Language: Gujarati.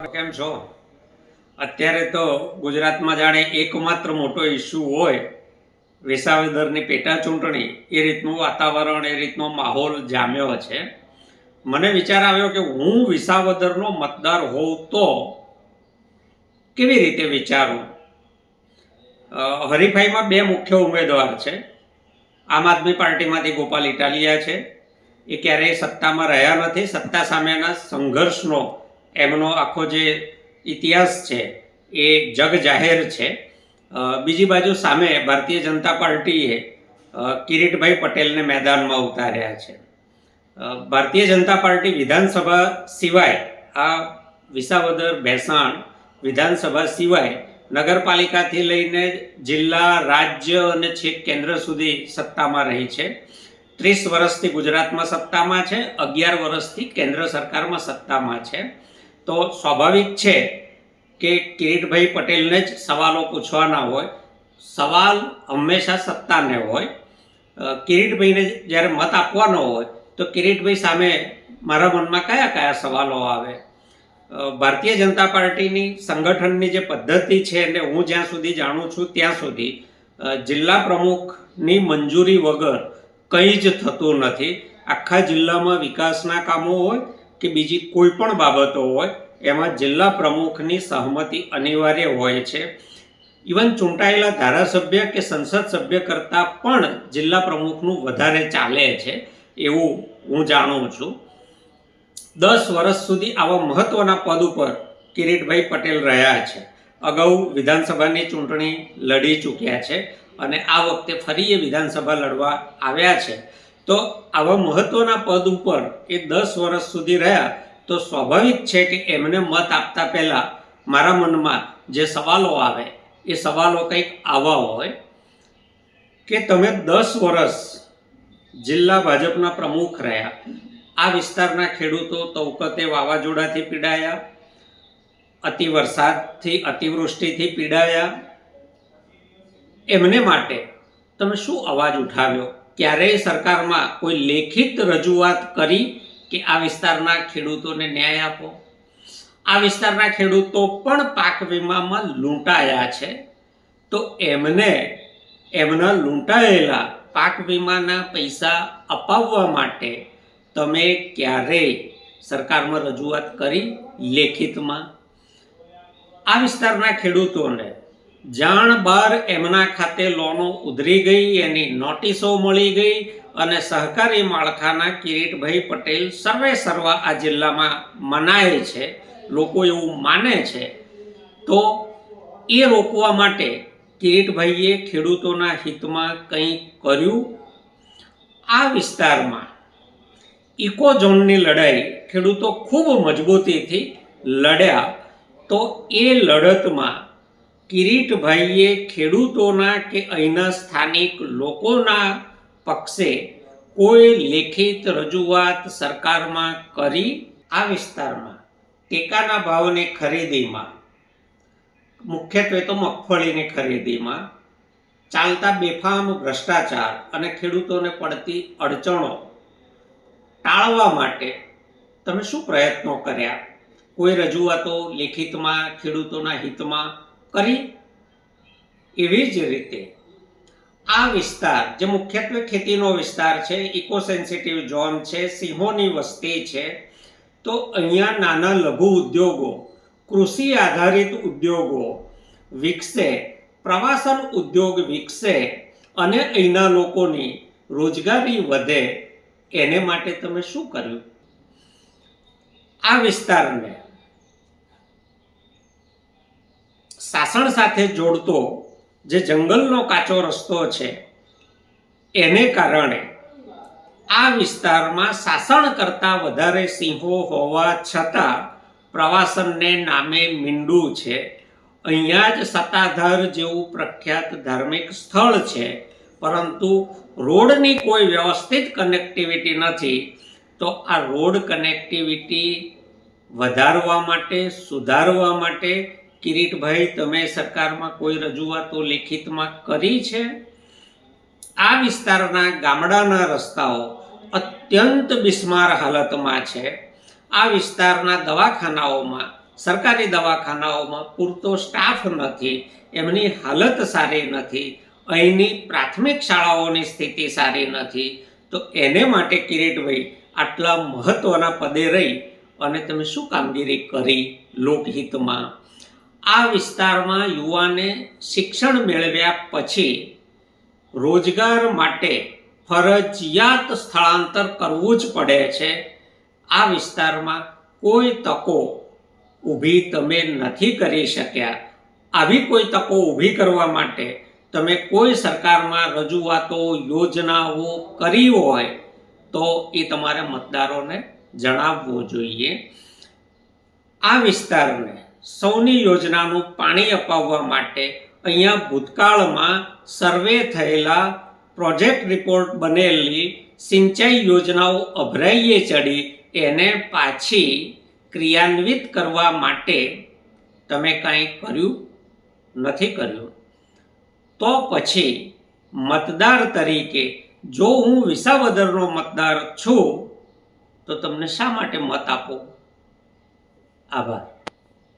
કેમ છો? અત્યારે તો ગુજરાતમાં જાણે એકમાત્ર મોટો ઇસ્યુ હોય વિસાવદરની પેટા ચૂંટણી, એ રીતનું વાતાવરણ, એ રીતનો માહોલ જામ્યો છે. મને વિચાર આવ્યો કે હું વિસાવદરનો મતદાર હોઉં તો કેવી રીતે વિચારું. હરીફાઈમાં બે મુખ્ય ઉમેદવાર છે. આમ આદમી પાર્ટીમાંથી ગોપાલ ઇટાલિયા છે. એ ક્યારેય સત્તામાં રહ્યા નથી. સત્તા સામેના સંઘર્ષનો એમનો આખો જે ઇતિહાસ છે એ જગ જાહેર છે. બીજી બાજુ સામે ભારતીય જનતા પાર્ટીએ કિરીટભાઈ પટેલને મેદાનમાં ઉતાર્યા છે. ભારતીય જનતા પાર્ટી વિધાનસભા સિવાય, આ વિસાવદર ભેસાણ વિધાનસભા સિવાય નગરપાલિકાથી લઈને જિલ્લા, રાજ્ય અને છેક કેન્દ્ર સુધી સત્તામાં રહી છે. 30 વર્ષથી ગુજરાતમાં સત્તામાં છે, 11 વર્ષથી કેન્દ્ર સરકારમાં સત્તામાં છે. તો સ્વાભાવિક છે કે કિરીટભાઈ પટેલને જ સવાલો પૂછવાના હોય. સવાલ હંમેશા સત્તાને હોય. કિરીટભાઈને જ્યારે મત આપવાનો હોય તો કિરીટભાઈ સામે મારા મનમાં કયા કયા સવાલો આવે. ભારતીય જનતા પાર્ટીની સંગઠનની જે પદ્ધતિ છે એને હું જ્યાં સુધી જાણું છું ત્યાં સુધી જિલ્લા પ્રમુખની મંજૂરી વગર કંઈ જ થતું નથી. આખા જિલ્લામાં વિકાસના કામો હોય કે બીજી કોઈ પણ બાબતો હોય, એમાં જિલ્લા પ્રમુખની સહમતિ અનિવાર્ય હોય છે. ઇવન ચૂંટાયેલા ધારાસભ્ય કે સંસદ સભ્ય કરતાં પણ જિલ્લા પ્રમુખનું વધારે ચાલે છે એવું હું જાણું છું. 10 વર્ષ સુધી આવા મહત્વના પદ ઉપર કિરીટભાઈ પટેલ રહ્યા છે. અગાઉ વિધાનસભાની ચૂંટણી લડી ચૂક્યા છે અને આ વખતે ફરી એ વિધાનસભા લડવા આવ્યા છે. તો આવા મહત્વના પદ ઉપર એ 10 વર્ષ સુધી રહ્યા તો સ્વાભાવિક છે કે એમને મત આપતા પહેલાં મારા મનમાં જે સવાલો આવે એ સવાલો કંઈક આવા હોય કે તમે 10 વર્ષ જિલ્લા ભાજપના પ્રમુખ રહ્યા. આ વિસ્તારના ખેડૂતો તો વખતે વાવાઝોડાથી પીડાયા, અતિ વરસાદથી, અતિવૃષ્ટિથી પીડાયા. એમને માટે તમે શું અવાજ ઉઠાવ્યો? ક્યારેય સરકારમાં કોઈ લેખિત રજૂઆત કરી કે આ વિસ્તારના ખેડૂતોને ન્યાય આપો? આ વિસ્તારના ખેડૂતો પણ પાક વીમામાં લૂંટાયા છે. તો એમના લૂંટાયેલા પાક વીમાના પૈસા અપાવવા માટે તમે ક્યારેય સરકારમાં રજૂઆત કરી લેખિતમાં? આ વિસ્તારના ખેડૂતોને જાણ બાર એમના ખાતે લોનો ઉધરી ગઈ, એની નોટિસો મળી ગઈ અને સહકારી માળખાના કિરીટભાઈ પટેલ સર્વા આ જિલ્લામાં મનાય છે, લોકો એવું માને છે. તો એ રોકવા માટે કિરીટભાઈએ ખેડૂતોના હિતમાં કંઈ કર્યું? આ વિસ્તારમાં ઇકોઝોનની લડાઈ ખેડૂતો ખૂબ મજબૂતીથી લડ્યા. તો એ લડતમાં કિરીટભાઈએ ખેડૂતોના કે અહીંના સ્થાનિક લોકોના પક્ષે કોઈ લેખિત રજૂઆત સરકારમાં કરી? આ વિસ્તારમાં ટેકાના ભાવની ખરીદીમાં, મુખ્યત્વે તો મગફળીની ખરીદીમાં ચાલતા બેફામ ભ્રષ્ટાચાર અને ખેડૂતોને પડતી અડચણો ટાળવા માટે તમે શું પ્રયત્નો કર્યા? કોઈ રજૂઆતો લેખિતમાં ખેડૂતોના હિતમાં કરી? એવી જ રીતે આ વિસ્તાર જે મુખ્યત્વે ખેતીનો વિસ્તાર છે, ઇકો સેન્સિટિવ ઝોન છે, સિંહોની વસ્તી છે, તો અહીંયા નાના લઘુ ઉદ્યોગો, કૃષિ આધારિત ઉદ્યોગો વિકસે, પ્રવાસન ઉદ્યોગ વિકસે અને અહીંના લોકોની રોજગારી વધે, એને માટે તમે શું કર્યું? આ વિસ્તારને સાસણ સાથે જોડતો જે જંગલનો કાચો રસ્તો છે એને કારણે આ વિસ્તારમાં સાસણ કરતાં વધારે સિંહો હોવા છતાં પ્રવાસનને નામે મીંડું છે. અહીંયા જ સત્તાધાર જેવું પ્રખ્યાત ધાર્મિક સ્થળ છે, પરંતુ રોડની કોઈ વ્યવસ્થિત કનેક્ટિવિટી નથી. તો આ રોડ કનેક્ટિવિટી વધારવા માટે, સુધારવા માટે કિરીટભાઈ તમે સરકારમાં કોઈ રજૂઆતો લેખિતમાં કરી છે? આ વિસ્તારના ગામડાના રસ્તાઓ અત્યંત બિસ્માર હાલતમાં છે. આ વિસ્તારના દવાખાનાઓમાં સરકારી દવાખાનાઓમાં પૂરતો સ્ટાફ નથી, એમની હાલત સારી નથી, અહીંની પ્રાથમિક શાળાઓની સ્થિતિ સારી નથી, તો એને માટે કિરીટભાઈ આટલા મહત્ત્વના પદે રહી અને તમે શું કામગીરી કરી લોકહિતમાં? આ વિસ્તારમાં યુવાને શિક્ષણ મેળવ્યા પછી રોજગાર માટે ફરજિયાત સ્થળાંતર કરવું જ પડે છે. આ વિસ્તારમાં કોઈ તકો ઊભી તમે નથી કરી શક્યા. આવી કોઈ તકો ઊભી કરવા માટે તમે કોઈ સરકારમાં રજૂઆતો, યોજનાઓ કરી હોય તો એ તમારે મતદારોને જણાવવું જોઈએ. આ વિસ્તારને સૌની યોજનાનું પાણી અપાવવા માટે અહીંયા ભૂતકાળમાં સર્વે થયેલા પ્રોજેક્ટ રિપોર્ટ બનેલી સિંચાઈ યોજનાઓ અભરાઈએ ચડી એને પાછી ક્રિયાન્વિત કરવા માટે તમે કાંઈ કર્યું નથી. તો પછી મતદાર તરીકે જો હું વિસાવદરનો મતદાર છું તો તમને શા માટે મત આપો? આભાર.